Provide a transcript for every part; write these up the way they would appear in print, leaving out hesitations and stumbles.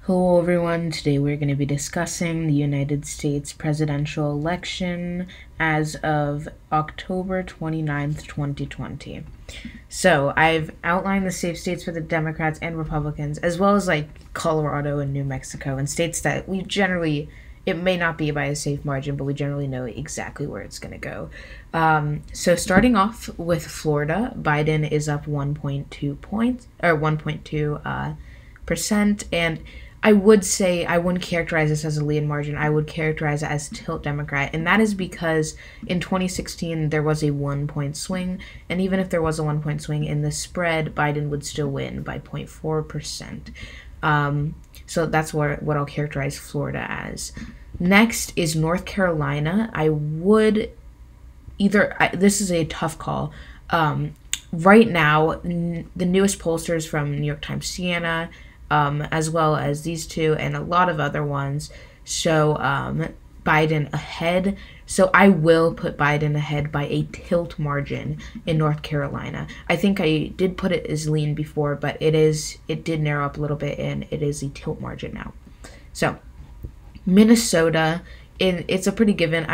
Hello everyone, today we're going to be discussing the United States presidential election as of October 29th, 2020. So I've outlined the safe states for the Democrats and Republicans, as well as like Colorado and New Mexico, and states that we generally, it may not be by a safe margin, but we generally know exactly where it's going to go. So starting off with Florida, Biden is up 1.2 points, or 1.2%, and I would say I wouldn't characterize this as a lead margin. I would characterize it as tilt Democrat, and that is because in 2016 there was a 1-point swing, and even if there was a 1-point swing in the spread, Biden would still win by 0.4%. So that's what I'll characterize Florida as. Next is North Carolina. I would this is a tough call. Right now, the newest pollsters from New York Times Siena, as well as these two and a lot of other ones, show Biden ahead. So I will put Biden ahead by a tilt margin in North Carolina. I think I did put it as lean before, but it did narrow up a little bit, and it is a tilt margin now. So Minnesota, it's a pretty given.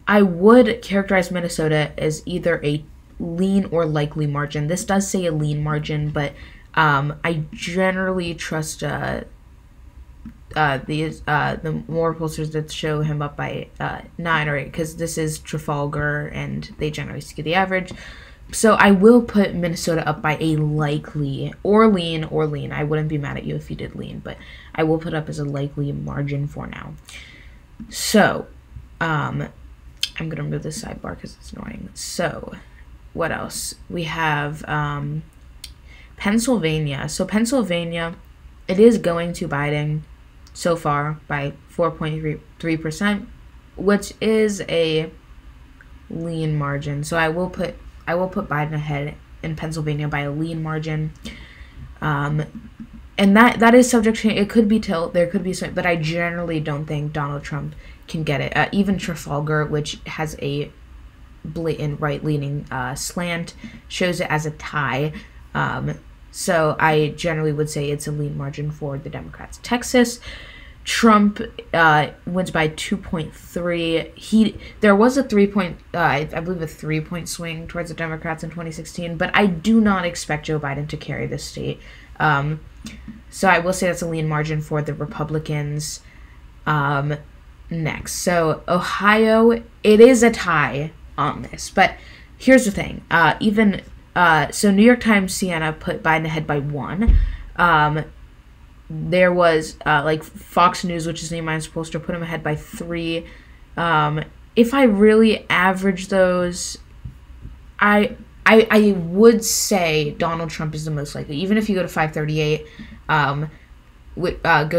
I would characterize Minnesota as either a lean or likely margin. This does say a lean margin, but I generally trust the more pollsters that show him up by 9 or 8, because this is Trafalgar and they generally skew the average. So I will put Minnesota up by a likely or lean. I wouldn't be mad at you if you did lean, but I will put up as a likely margin for now. So I'm gonna remove this sidebar because it's annoying. So what else? We have Pennsylvania. So Pennsylvania, it is going to Biden so far by 4.3%, which is a lean margin. So I will put Biden ahead in Pennsylvania by a lean margin. And that is subject to, it could be tilt, there could be some, but I generally don't think Donald Trump can get it. Even Trafalgar, which has a blatant right-leaning slant, shows it as a tie. So I generally would say it's a lean margin for the Democrats. Texas, Trump wins by 2.3. There was a 3-point, I believe a 3-point swing towards the Democrats in 2016, but I do not expect Joe Biden to carry this state. So I will say that's a lean margin for the Republicans. Next, so Ohio, it is a tie on this, but here's the thing. So New York Times Siena put Biden ahead by 1. There was like Fox News, which is the minus pollster, put him ahead by 3. If I really average those, I would say Donald Trump is the most likely. Even if you go to 538, go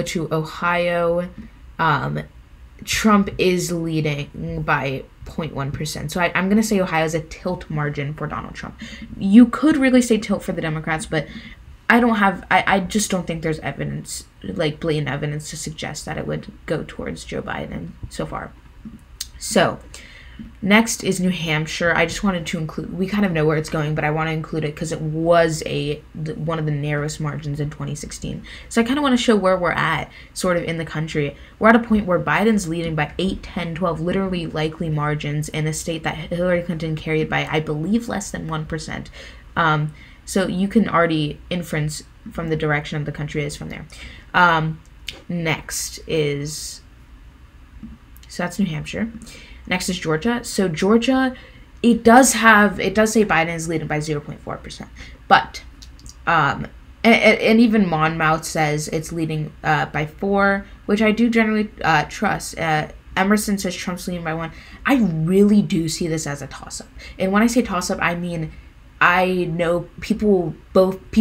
to Ohio, Trump is leading by 0.1%. So I'm going to say Ohio is a tilt margin for Donald Trump. You could really say tilt for the Democrats, but I just don't think there's evidence, like blatant evidence, to suggest that it would go towards Joe Biden so far. So next is New Hampshire. I just wanted to include, we kind of know where it's going, but I want to include it because it was one of the narrowest margins in 2016. So I kind of want to show where we're at sort of in the country. We're at a point where Biden's leading by 8, 10, 12 literally likely margins in a state that Hillary Clinton carried by, I believe, less than 1%. So you can already inference from the direction of the country is from there. Next is, so that's New Hampshire. Next is Georgia. So Georgia, it does say Biden is leading by 0.4%, but and even Monmouth says it's leading by 4, which I do generally trust. Emerson says Trump's leading by 1. I really do see this as a toss-up, and when I say toss-up, I mean I know people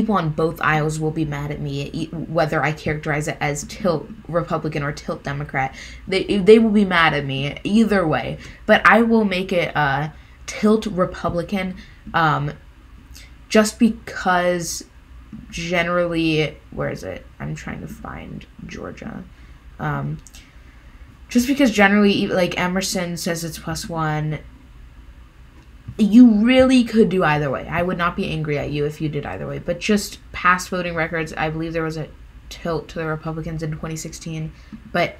on both aisles will be mad at me whether I characterize it as tilt Republican or tilt Democrat. They will be mad at me either way, but I will make it tilt Republican, just because generally, where is it? I'm trying to find Georgia. Just because generally, like Emerson says it's +1. You really could do either way. I would not be angry at you if you did either way. But just past voting records, I believe there was a tilt to the Republicans in 2016, but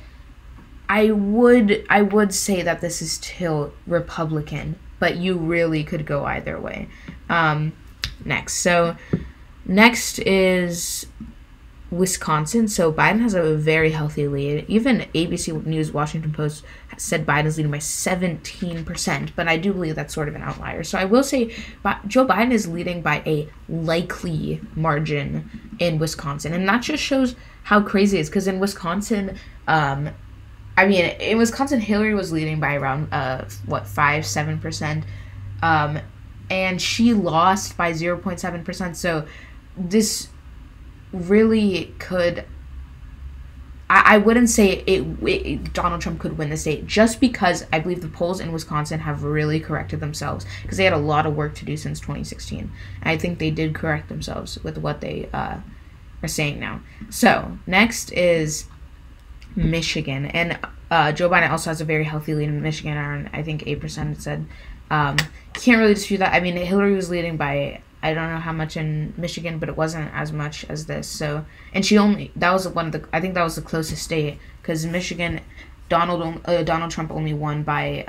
I would say that this is tilt Republican, but you really could go either way. Next is Wisconsin. So Biden has a very healthy lead. Even ABC News, Washington Post said Biden's leading by 17%, but I do believe that's sort of an outlier. So I will say Joe Biden is leading by a likely margin in Wisconsin, and that just shows how crazy it is, because in Wisconsin, Hillary was leading by around 5-7%, and she lost by 0.7%. So this really could. I wouldn't say Donald Trump could win the state, just because I believe the polls in Wisconsin have really corrected themselves, because they had a lot of work to do since 2016. And I think they did correct themselves with what they are saying now. So next is Michigan, and Joe Biden also has a very healthy lead in Michigan, around I think 8%. It said can't really dispute that. I mean, Hillary was leading by, I don't know how much in Michigan, but it wasn't as much as this. So, and that was I think that was the closest state, because Michigan, Donald Trump only won by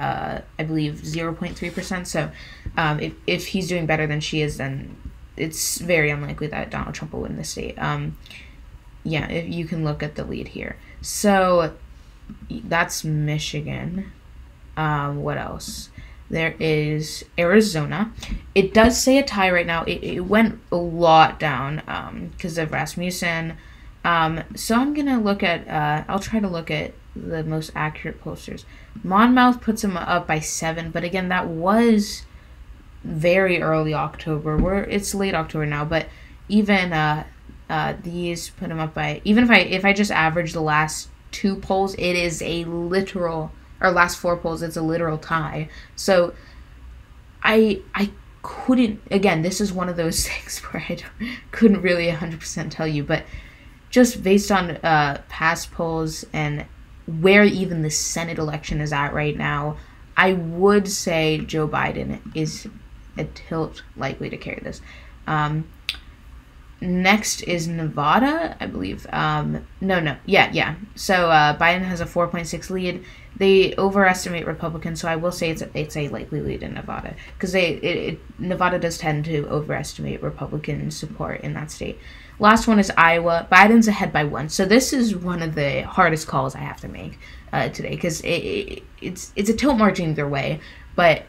I believe 0.3%. So if he's doing better than she is, then it's very unlikely that Donald Trump will win the state. Yeah, if you can look at the lead here. So that's Michigan. What else? There is Arizona. It does say a tie right now. It went a lot down because of Rasmussen. So I'm going to look at, I'll try to look at the most accurate pollsters. Monmouth puts him up by 7, but again, that was very early October. It's late October now, but even these put him up by, even if I just average the last 2 polls, it is a literal, or last 4 polls, it's a literal tie. So I couldn't, again, this is one of those things where I couldn't really 100% tell you, but just based on past polls and where even the Senate election is at right now, I would say Joe Biden is a tilt likely to carry this. Next is Nevada, I believe. Yeah. So Biden has a 4.6 lead. They overestimate Republicans, so I will say it's a likely lead in Nevada, because Nevada does tend to overestimate Republican support in that state. Last one is Iowa. Biden's ahead by 1. So this is one of the hardest calls I have to make today, because it's a tilt margin either way, but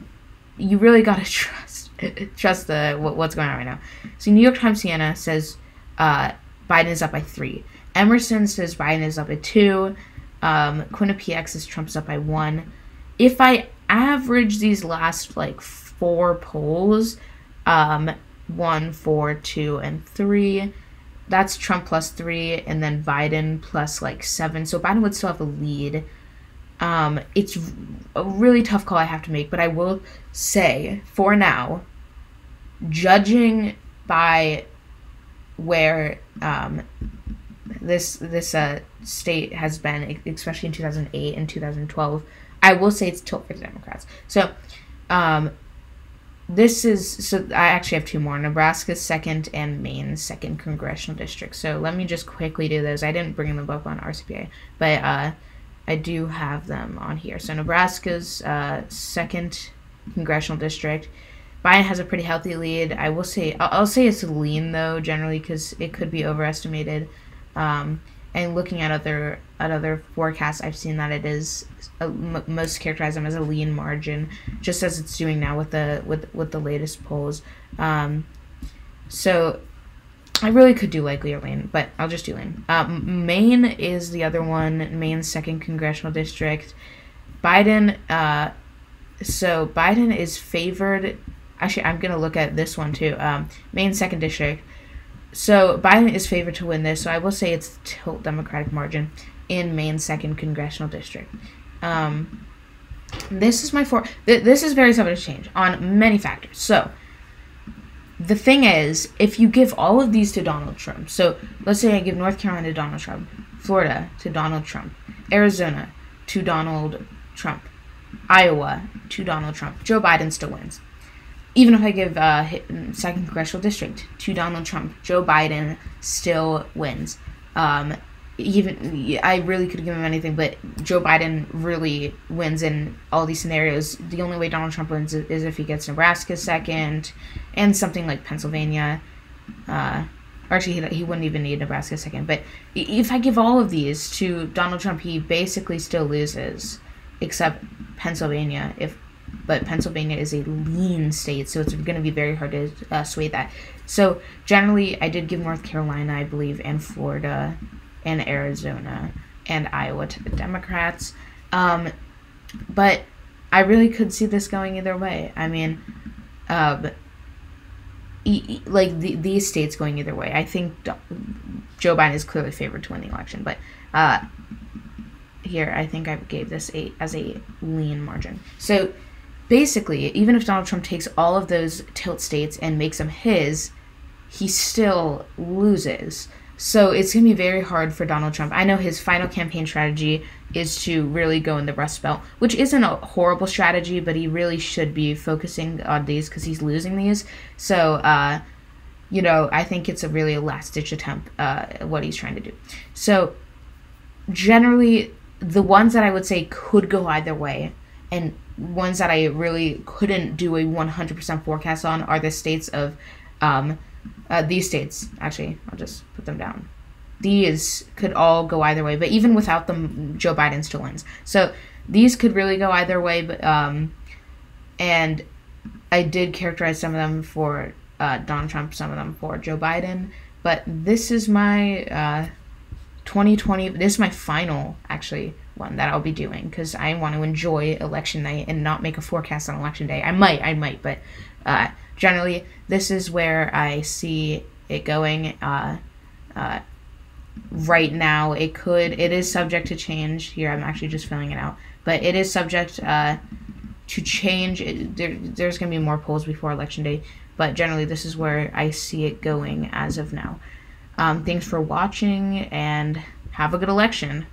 you really gotta trust what's going on right now. So New York Times Siena says Biden is up by 3. Emerson says Biden is up by 2. Quinnipiac says Trump's up by 1. If I average these last 4 polls, 1, 4, 2, and 3, that's Trump plus 3, and then Biden plus 7. So Biden would still have a lead. It's a really tough call I have to make, but I will say, for now, judging by where this state has been, especially in 2008 and 2012, I will say it's tilt for the Democrats. So I actually have 2 more: Nebraska's 2nd and Maine's 2nd congressional district. So let me just quickly do those. I didn't bring them up on RCPA, but I do have them on here. So Nebraska's 2nd congressional district, Biden has a pretty healthy lead. I will say, I'll say it's lean though, generally, because it could be overestimated. And looking at other forecasts, I've seen that it is most characterize them as a lean margin, just as it's doing now with the latest polls. So I really could do likely or lean, but I'll just do lean. Maine is the other one. Maine's 2nd congressional district. Biden. So Biden is favored. Actually, I'm gonna look at this one too. Maine's 2nd district. So Biden is favored to win this. So I will say it's tilt Democratic margin in Maine's 2nd congressional district. This is this is very subject to change on many factors. So the thing is, if you give all of these to Donald Trump, so let's say I give North Carolina to Donald Trump, Florida to Donald Trump, Arizona to Donald Trump, Iowa to Donald Trump, Joe Biden still wins. Even if I give 2nd congressional district to Donald Trump, Joe Biden still wins. Even I really could give him anything, but Joe Biden really wins in all these scenarios. The only way Donald Trump wins is if he gets Nebraska second, and something like Pennsylvania. Or actually, he wouldn't even need Nebraska second. But if I give all of these to Donald Trump, he basically still loses, except Pennsylvania. But Pennsylvania is a lean state, so it's going to be very hard to sway that. So generally, I did give North Carolina, I believe, and Florida, and Arizona, and Iowa to the Democrats. But I really could see this going either way. I mean, these states going either way. I think Joe Biden is clearly favored to win the election, but here I think I gave this as a lean margin. So basically, even if Donald Trump takes all of those tilt states and makes them his, he still loses. So it's going to be very hard for Donald Trump. I know his final campaign strategy is to really go in the Rust Belt, which isn't a horrible strategy, but he really should be focusing on these because he's losing these. So, I think it's a really last-ditch attempt, what he's trying to do. So, generally, the ones that I would say could go either way, and ones that I really couldn't do a 100% forecast on, are the states of... these states, actually, I'll just put them down. These could all go either way, but even without them, Joe Biden still wins. So these could really go either way, but and I did characterize some of them for Donald Trump, some of them for Joe Biden. But this is my 2020. This is my final, actually, one that I'll be doing because I want to enjoy election night and not make a forecast on election day. I might, but generally, this is where I see it going. Right now, it is subject to change. Here, I'm actually just filling it out. But it is subject to change. There's going to be more polls before Election Day. But generally, this is where I see it going as of now. Thanks for watching, and have a good election.